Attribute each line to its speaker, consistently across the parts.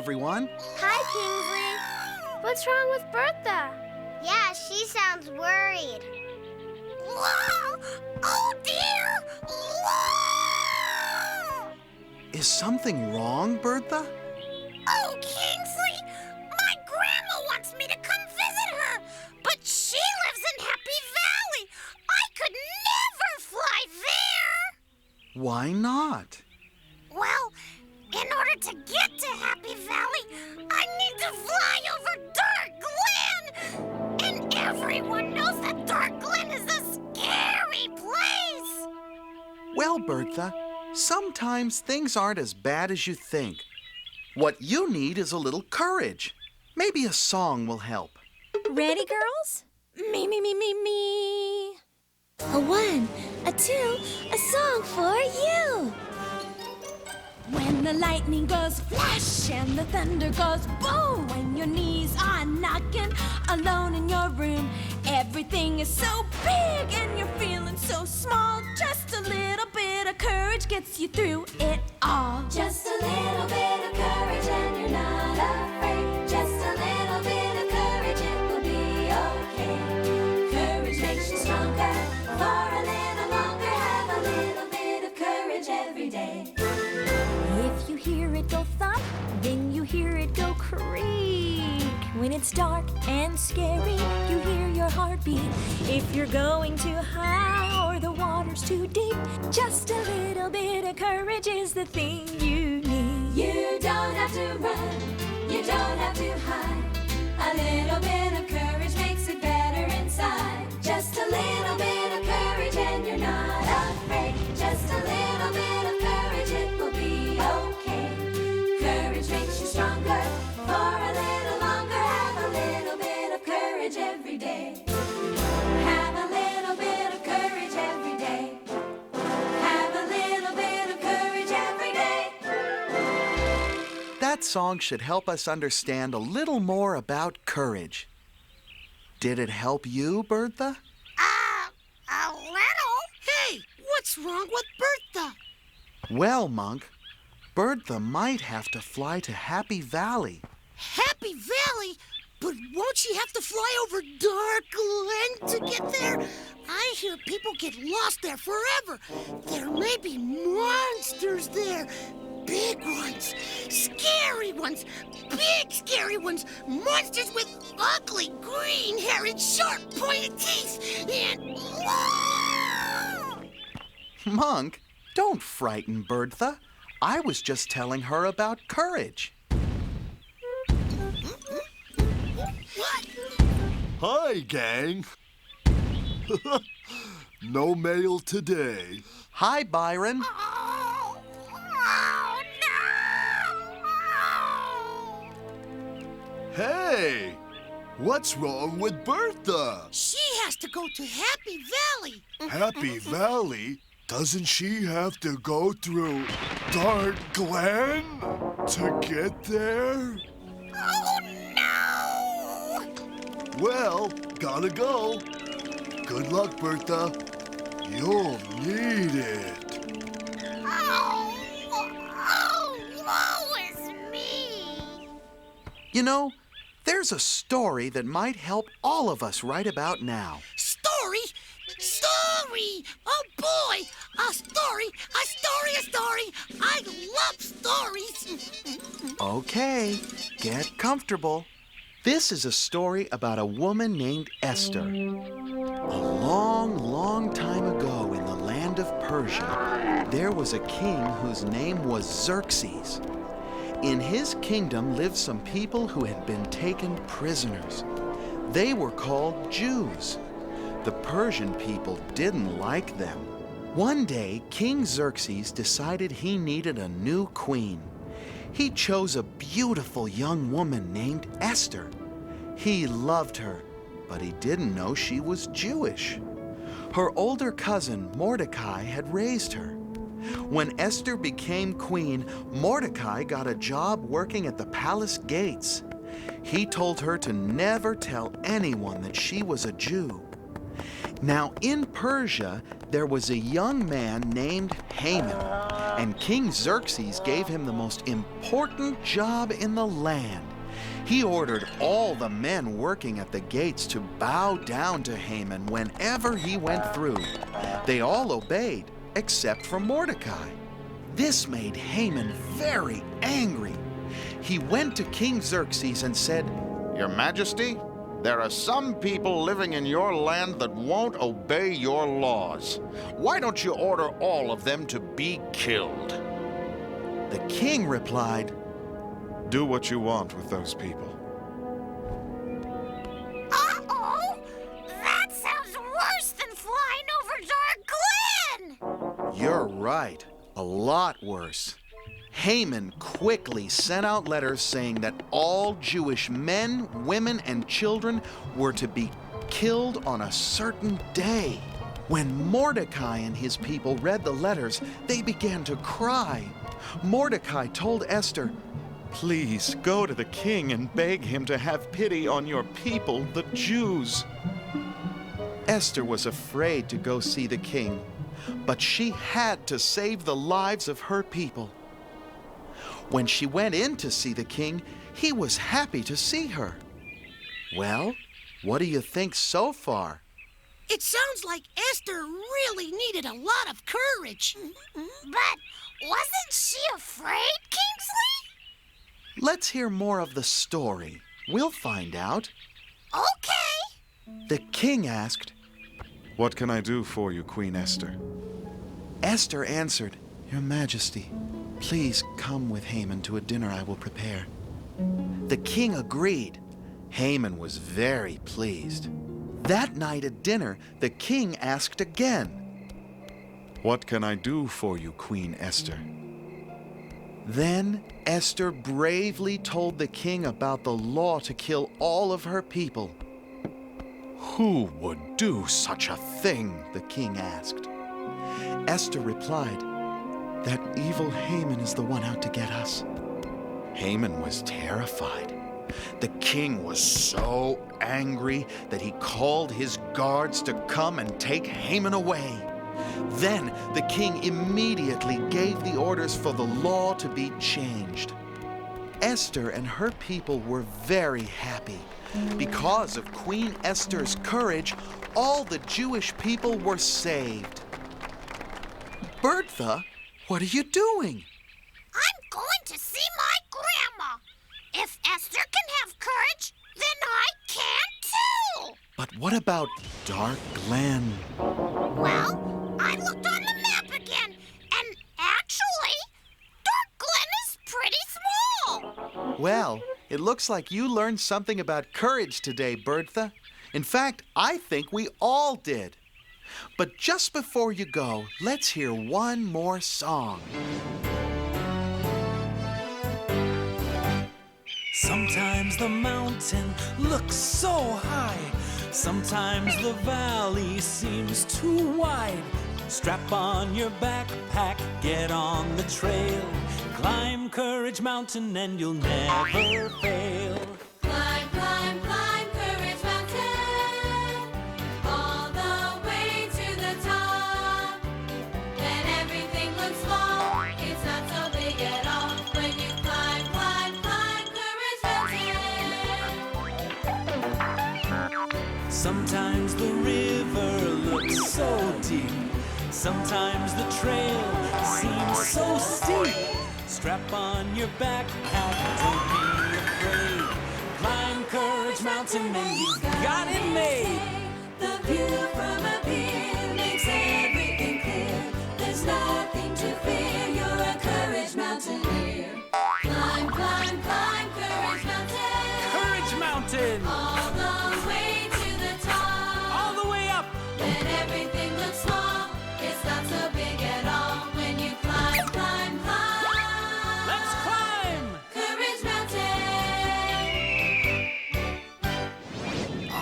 Speaker 1: everyone.
Speaker 2: Hi, Kingsley. What's wrong with Bertha?
Speaker 3: Yeah, she sounds worried.
Speaker 4: Oh, dear!
Speaker 1: Is something wrong, Bertha?
Speaker 4: Oh, Kingsley! My grandma wants me to come visit her, but she lives in Happy Valley. I could never fly there.
Speaker 1: Why not?
Speaker 4: Well, in order to get to Happy Valley, I need to fly over Dark Glen. And everyone knows that Dark Glen is a scary place.
Speaker 1: Well, Bertha, sometimes things aren't as bad as you think. What you need is a little courage. Maybe a song will help.
Speaker 5: Ready, girls? Me, me, me, me, me. A 1, a 2, a song for you. When the lightning goes flash and the thunder goes boom, when your knees are knocking alone in your room, everything is so big and you're feeling so small. Just a little bit of courage gets you through it all. Just a little bit of courage and you're not afraid. Just a little bit of courage, it will be okay. Courage makes you stronger. For a little longer, have a little bit of courage every day. If you hear it go thump, then you hear it go creak. When it's dark and scary, you hear your heartbeat. If you're going too high or the water's too deep, just a little bit of courage is the thing you need. You don't have to run, you don't have to hide. A little bit of courage makes it better inside. Just a little bit of courage and you're not afraid. Just a little bit of courage, it will be okay. Courage makes you stronger. For a little longer, have a little bit of courage every day. Have a little bit of courage every day. Have a little bit of courage every day.
Speaker 1: That song should help us understand a little more about courage. Did it help you, Bertha?
Speaker 4: A little?
Speaker 6: Hey, what's wrong with Bertha?
Speaker 1: Well, Monk, Bertha might have to fly to Happy Valley.
Speaker 6: Happy Valley? But won't she have to fly over Dark Glen to get there? I hear people get lost there forever. There may be monsters there. Big ones, scary ones, big scary ones, monsters with ugly green hair and sharp pointed teeth, and...
Speaker 1: Monk, don't frighten Bertha. I was just telling her about courage.
Speaker 6: What?
Speaker 7: Hi, gang. No mail today.
Speaker 1: Hi, Byron.
Speaker 4: Oh, no!
Speaker 7: Hey, what's wrong with Bertha?
Speaker 6: She has to go to Happy Valley.
Speaker 7: Happy Valley? Doesn't she have to go through Dark Glen to get there?
Speaker 4: Oh, no!
Speaker 7: Well, gotta go. Good luck, Bertha. You'll need it.
Speaker 4: Oh, woe is me!
Speaker 1: You know, there's a story that might help all of us right about now.
Speaker 6: Story? Story! Oh, boy! A story! A story! A story! I love stories!
Speaker 1: Okay, get comfortable. This is a story about a woman named Esther. A long, long time ago in the land of Persia, there was a king whose name was Xerxes. In his kingdom lived some people who had been taken prisoners. They were called Jews. The Persian people didn't like them. One day, King Xerxes decided he needed a new queen. He chose a beautiful young woman named Esther. He loved her, but he didn't know she was Jewish. Her older cousin, Mordecai, had raised her. When Esther became queen, Mordecai got a job working at the palace gates. He told her to never tell anyone that she was a Jew. Now, in Persia, there was a young man named Haman, and King Xerxes gave him the most important job in the land. He ordered all the men working at the gates to bow down to Haman whenever he went through. They all obeyed, except for Mordecai. This made Haman very angry. He went to King Xerxes and said,
Speaker 8: Your Majesty, there are some people living in your land that won't obey your laws. Why don't you order all of them to be killed?
Speaker 1: The king replied,
Speaker 7: Do what you want with those people.
Speaker 4: Uh-oh! That sounds worse than flying over Dark Glen!
Speaker 1: You're right, a lot worse. Haman quickly sent out letters saying that all Jewish men, women, and children were to be killed on a certain day. When Mordecai and his people read the letters, they began to cry. Mordecai told Esther, Please go to the king and beg him to have pity on your people, the Jews. Esther was afraid to go see the king, but she had to save the lives of her people. When she went in to see the king, he was happy to see her. Well, what do you think so far?
Speaker 6: It sounds like Esther really needed a lot of courage.
Speaker 4: But wasn't she afraid, Kingsley?
Speaker 1: Let's hear more of the story. We'll find out.
Speaker 4: Okay.
Speaker 1: The king asked,
Speaker 7: What can I do for you, Queen Esther?
Speaker 1: Esther answered, Your Majesty, please come with Haman to a dinner I will prepare. The king agreed. Haman was very pleased. That night at dinner, the king asked again,
Speaker 7: What can I do for you, Queen Esther?
Speaker 1: Then Esther bravely told the king about the law to kill all of her people. Who would do such a thing? The king asked. Esther replied, That evil Haman is the one out to get us. Haman was terrified. The king was so angry that he called his guards to come and take Haman away. Then the king immediately gave the orders for the law to be changed. Esther and her people were very happy. Because of Queen Esther's courage, all the Jewish people were saved. Bertha, what are you doing?
Speaker 4: I'm going to see my grandma. If Esther can have courage, then I can too.
Speaker 1: But what about Dark Glen?
Speaker 4: Well, I looked on the map again, and actually, Dark Glen is pretty small.
Speaker 1: Well, it looks like you learned something about courage today, Bertha. In fact, I think we all did. But just before you go, let's hear one more song.
Speaker 9: Sometimes the mountain looks so high. Sometimes the valley seems too wide. Strap on your backpack, get on the trail. Climb Courage Mountain and you'll never fail.
Speaker 5: Climb, climb, climb Courage Mountain, all the way to the top. Then everything looks small, it's not so big at all. When you climb, climb, climb Courage Mountain.
Speaker 9: Sometimes the river looks so deep. Sometimes the trail seems so steep. Strap on your backpack, don't be afraid. Climb Courage Mountain and you've got it made.
Speaker 5: The view from up here makes everything clear. There's nothing to fear, you're a Courage Mountaineer. Climb, climb, climb Courage Mountain.
Speaker 9: Courage Mountain!
Speaker 5: All the way to the top.
Speaker 9: All the way up!
Speaker 5: When everything looks small, it's not so big at all. When you climb, climb, climb.
Speaker 9: Let's climb!
Speaker 5: Courage Mountain.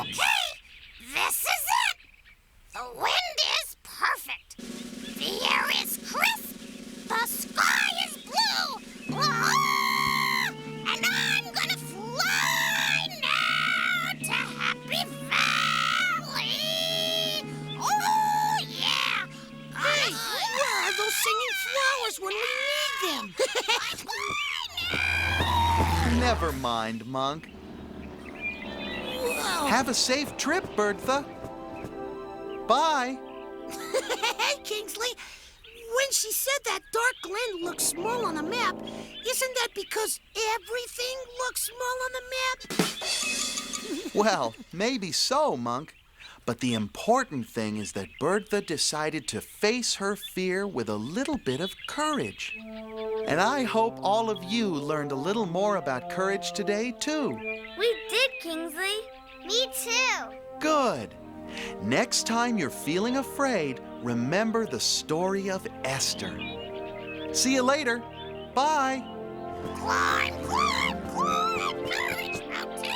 Speaker 4: Okay,
Speaker 1: Never mind, Monk.
Speaker 6: Whoa.
Speaker 1: Have a safe trip, Bertha. Bye.
Speaker 6: Hey, Kingsley. When she said that Dark Glen looks small on a map, isn't that because everything looks small on the map?
Speaker 1: Well, maybe so, Monk. But the important thing is that Bertha decided to face her fear with a little bit of courage. And I hope all of you learned a little more about courage today, too.
Speaker 2: We did, Kingsley.
Speaker 3: Me too.
Speaker 1: Good. Next time you're feeling afraid, remember the story of Esther. See you later. Bye.
Speaker 4: Climb, climb, climb, Courage Mountain!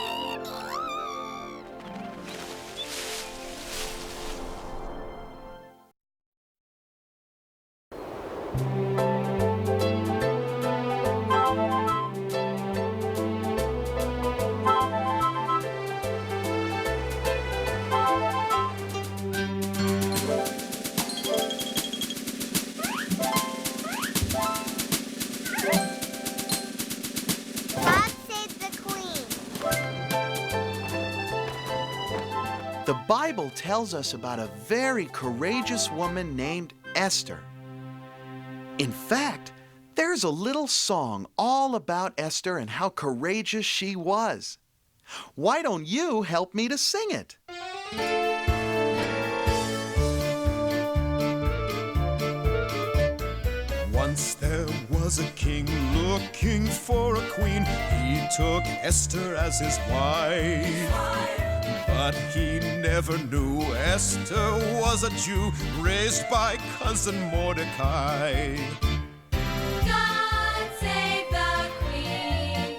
Speaker 3: God save the Queen.
Speaker 1: The Bible tells us about a very courageous woman named Esther. In fact, there's a little song all about Esther and how courageous she was. Why don't you help me to sing it?
Speaker 10: Once there was a king looking for a queen. He took Esther as his wife. But he never knew Esther was a Jew raised by cousin Mordecai.
Speaker 5: God save the Queen.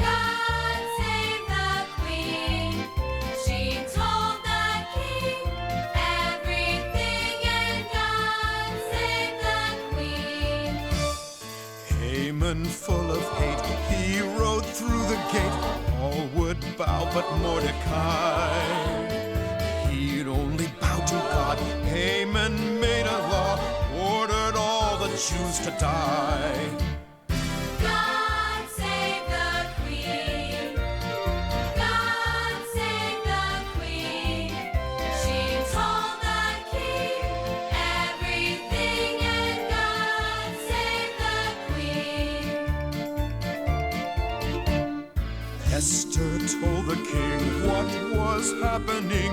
Speaker 5: God save the Queen. She told the king everything, and God save the Queen.
Speaker 10: Haman, full of hate, he rode through the gate. All would bow but Mordecai. He'd only bow to God. Haman made a law, ordered all the Jews to die.
Speaker 5: God save the Queen. God save the Queen. She told the king everything, and God save the Queen.
Speaker 10: Esther told the king what was happening,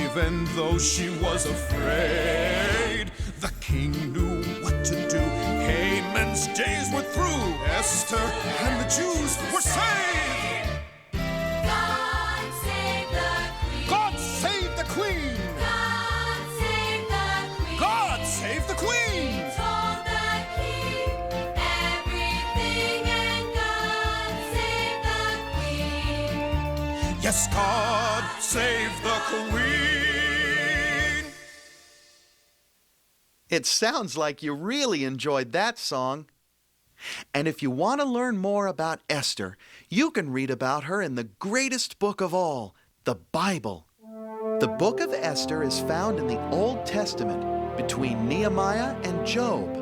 Speaker 10: even though she was afraid. The king knew what to do. Haman's days were through. Esther and the Jews were saved.
Speaker 5: God save the Queen.
Speaker 10: God save the queen!
Speaker 5: God save the Queen.
Speaker 10: God save the queen!
Speaker 5: Told the king everything, and God save the Queen.
Speaker 10: Yes, God save the queen!
Speaker 1: It sounds like you really enjoyed that song. And if you want to learn more about Esther, you can read about her in the greatest book of all, the Bible. The book of Esther is found in the Old Testament between Nehemiah and Job.